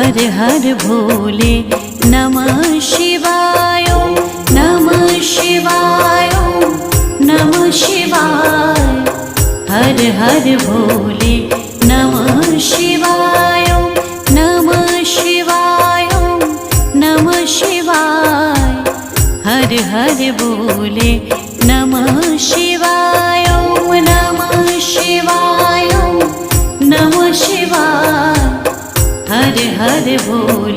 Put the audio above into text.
हर हर भोले नमः शिवाय नमः शिवाय नमः शिवाय। हर हर भोले नमः शिवाय नमः शिवाय नमः शिवाय। हर हर भोले नमः शिवाय नमः शिवाय नमः शिवाय। हर हर भोले